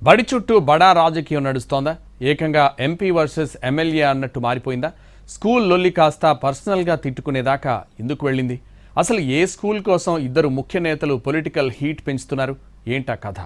బడి చుట్టూ బడా రాజకీయం నడుస్తోందా? ఏకంగా ఎంపీ వర్సెస్ ఎమ్మెల్యే అన్నట్టు మారిపోయిందా? స్కూల్ లొల్లి కాస్త పర్సనల్గా తిట్టుకునేదాకా ఎందుకు వెళ్ళింది? అసలు ఏ స్కూల్ కోసం ఇద్దరు ముఖ్య నేతలు పొలిటికల్ హీట్ పెంచుతున్నారు? ఏంటా కథ?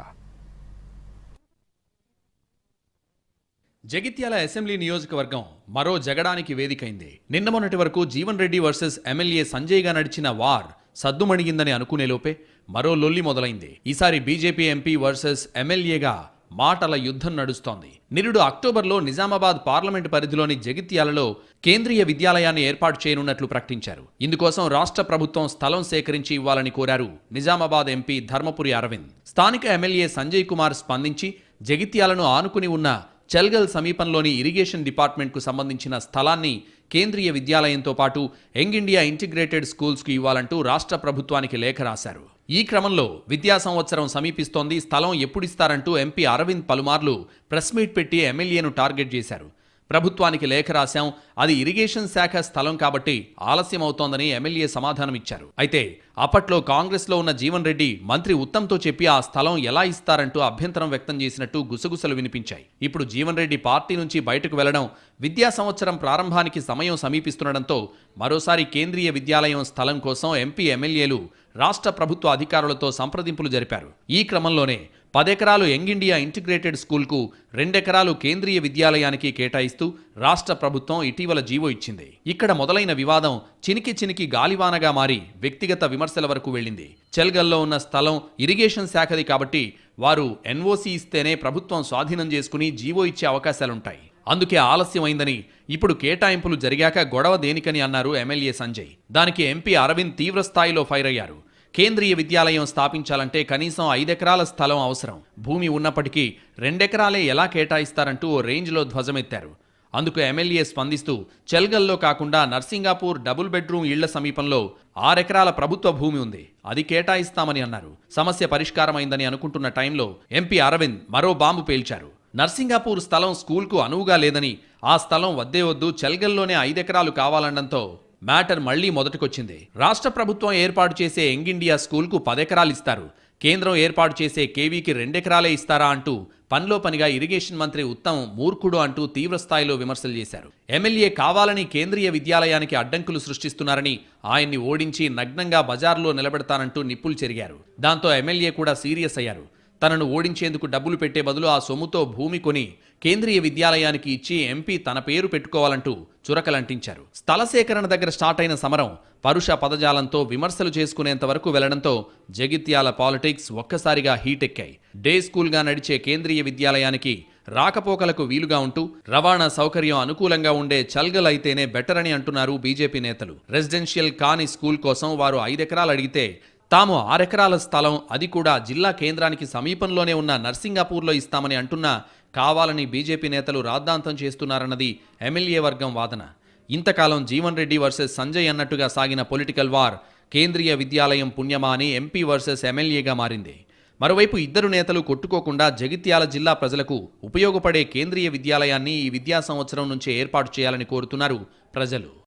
జగిత్యాల అసెంబ్లీ నియోజకవర్గం మరో జగడానికి వేదికైంది. నిన్న మొన్నటి వరకు జీవన్ రెడ్డి వర్సెస్ ఎమ్మెల్యే సంజయ్గా నడిచిన వార్ సద్దుమణిగిందని అనుకునేలోపే మరో లొల్లి మొదలైంది. ఈసారి బీజేపీ ఎంపీ వర్సెస్ ఎమ్మెల్యేగా మాటల యుద్ధం నడుస్తోంది. నిరుడు అక్టోబర్లో నిజామాబాద్ పార్లమెంటు పరిధిలోని జగిత్యాలలో కేంద్రీయ విద్యాలయాన్ని ఏర్పాటు చేయనున్నట్లు ప్రకటించారు. ఇందుకోసం రాష్ట్ర ప్రభుత్వం స్థలం సేకరించి ఇవ్వాలని కోరారు నిజామాబాద్ ఎంపీ ధర్మపురి అరవింద్. స్థానిక ఎమ్మెల్యే సంజయ్ కుమార్ స్పందించి జగిత్యాలను ఆనుకుని ఉన్న చల్గల్ సమీపంలోని ఇరిగేషన్ డిపార్ట్మెంట్కు సంబంధించిన స్థలాన్ని కేంద్రీయ విద్యాలయంతో పాటు యంగ్ ఇండియా ఇంటిగ్రేటెడ్ స్కూల్స్కు ఇవ్వాలంటూ రాష్ట్ర ప్రభుత్వానికి లేఖ రాశారు. ఈ క్రమంలో విద్యా సంవత్సరం సమీపిస్తోంది. స్థలం ఎప్పుడిస్తారంటూ ఎంపీ అరవింద్ పలుమార్లు ప్రెస్ మీట్ పెట్టి ఎమ్మెల్యేను టార్గెట్ చేశారు. ప్రభుత్వానికి లేఖ రాశాం, అది ఇరిగేషన్ శాఖ స్థలం కాబట్టి ఆలస్యం అవుతోందని ఎమ్మెల్యే సమాధానం ఇచ్చారు. అయితే అప్పట్లో కాంగ్రెస్లో ఉన్న జీవన్ రెడ్డి మంత్రి ఉత్తమ్తో చెప్పి ఆ స్థలం ఎలా ఇస్తారంటూ అభ్యంతరం వ్యక్తం చేసినట్టు గుసగుసలు వినిపించాయి. ఇప్పుడు జీవన్ రెడ్డి పార్టీ నుంచి బయటకు వెళ్లడం, విద్యా సంవత్సరం ప్రారంభానికి సమయం సమీపిస్తుండటంతో మరోసారి కేంద్రీయ విద్యాలయం స్థలం కోసం ఎంపీ ఎమ్మెల్యేలు రాష్ట్ర ప్రభుత్వ అధికారులతో సంప్రదింపులు జరిపారు. ఈ క్రమంలోనే 10 ఎకరాలు యంగ్ ఇండియా ఇంటిగ్రేటెడ్ స్కూల్కు 2 ఎకరాలు కేంద్రీయ విద్యాలయానికి కేటాయిస్తూ రాష్ట్ర ప్రభుత్వం ఇటీవల జీవో ఇచ్చింది. ఇక్కడ మొదలైన వివాదం చినికి గాలివానగా మారి వ్యక్తిగత విమర్శల వరకు వెళ్ళింది. చెల్గల్లో ఉన్న స్థలం ఇరిగేషన్ శాఖది కాబట్టి వారు ఎన్ఓసి ఇస్తేనే ప్రభుత్వం స్వాధీనం చేసుకుని జీవో ఇచ్చే అవకాశాలుంటాయి. అందుకే ఆలస్యమైందని, ఇప్పుడు కేటాయింపులు జరిగాక గొడవ దేనికని అన్నారు ఎమ్మెల్యే సంజయ్. దానికి ఎంపీ అరవింద్ తీవ్రస్థాయిలో ఫైర్ అయ్యారు. కేంద్రీయ విద్యాలయం స్థాపించాలంటే కనీసం 5 ఎకరాల స్థలం అవసరం. భూమి ఉన్నప్పటికీ 2 ఎకరాలే ఎలా కేటాయిస్తారంటూ ఓ రేంజ్లో ధ్వజమెత్తారు. అందుకు ఎమ్మెల్యే స్పందిస్తూ చెల్గల్లో కాకుండా నర్సింగాపూర్ డబుల్ బెడ్రూమ్ ఇళ్ల సమీపంలో 6 ఎకరాల ప్రభుత్వ భూమి ఉంది, అది కేటాయిస్తామని అన్నారు. సమస్య పరిష్కారమైందని అనుకుంటున్న టైంలో ఎంపీ అరవింద్ మరో బాంబు పేల్చారు. నర్సింగాపూర్ స్థలం స్కూల్కు అనువుగా లేదని, ఆ స్థలం వద్దే వద్దు, చెల్గల్లోనే 5 ఎకరాలు కావాలనడంతో మ్యాటర్ మళ్లీ మొదటికొచ్చింది. రాష్ట్ర ప్రభుత్వం ఏర్పాటు చేసే యంగ్ ఇండియా స్కూల్కు 10 ఎకరాలు ఇస్తారు, కేంద్రం ఏర్పాటు చేసే కేవీకి 2 ఎకరాలే ఇస్తారా అంటూ పనిలో పనిగా ఇరిగేషన్ మంత్రి ఉత్తమ్ మూర్ఖుడు అంటూ తీవ్రస్థాయిలో విమర్శలు చేశారు. ఎమ్మెల్యే కావాలని కేంద్రీయ విద్యాలయానికి అడ్డంకులు సృష్టిస్తున్నారని, ఆయన్ని ఓడించి నగ్నంగా బజార్లో నిలబెడతానంటూ నిప్పులు చెరిగారు. దాంతో ఎమ్మెల్యే కూడా సీరియస్ అయ్యారు. తనను ఓడించేందుకు డబ్బులు పెట్టే బదులు ఆ సొమ్ముతో భూమి కొని కేంద్రీయ విద్యాలయానికి ఇచ్చి ఎంపీ తన పేరు పెట్టుకోవాలంటూ చురకలంటించారు. స్థల సేకరణ దగ్గర స్టార్ట్ అయిన సమరం పరుష పదజాలంతో విమర్శలు చేసుకునేంత వరకు వెళ్లడంతో జగిత్యాల పాలిటిక్స్ ఒక్కసారిగా హీటెక్కాయి. డే స్కూల్గా నడిచే కేంద్రీయ విద్యాలయానికి రాకపోకలకు వీలుగా ఉంటూ రవాణా సౌకర్యం అనుకూలంగా ఉండే చల్గల్ అయితేనే బెటర్ అని అంటున్నారు బీజేపీ నేతలు. రెసిడెన్షియల్ కాని స్కూల్ కోసం వారు 5 ఎకరాలు అడిగితే తాము 6 ఎకరాల స్థలం, అది కూడా జిల్లా కేంద్రానికి సమీపంలోనే ఉన్న నర్సింగాపూర్లో ఇస్తామని అంటున్నా కావాలని బీజేపీ నేతలు రాద్ధాంతం చేస్తున్నారన్నది ఎమ్మెల్యే వర్గం వాదన. ఇంతకాలం జీవన్ రెడ్డి వర్సెస్ సంజయ్ అన్నట్టుగా సాగిన పొలిటికల్ వార్ కేంద్రీయ విద్యాలయం పుణ్యమా అని ఎంపీ వర్సెస్ ఎమ్మెల్యేగా మారింది. మరోవైపు ఇద్దరు నేతలు కొట్టుకోకుండా జగిత్యాల జిల్లా ప్రజలకు ఉపయోగపడే కేంద్రీయ విద్యాలయాన్ని ఈ విద్యా సంవత్సరం నుంచే ఏర్పాటు చేయాలని కోరుతున్నారు ప్రజలు.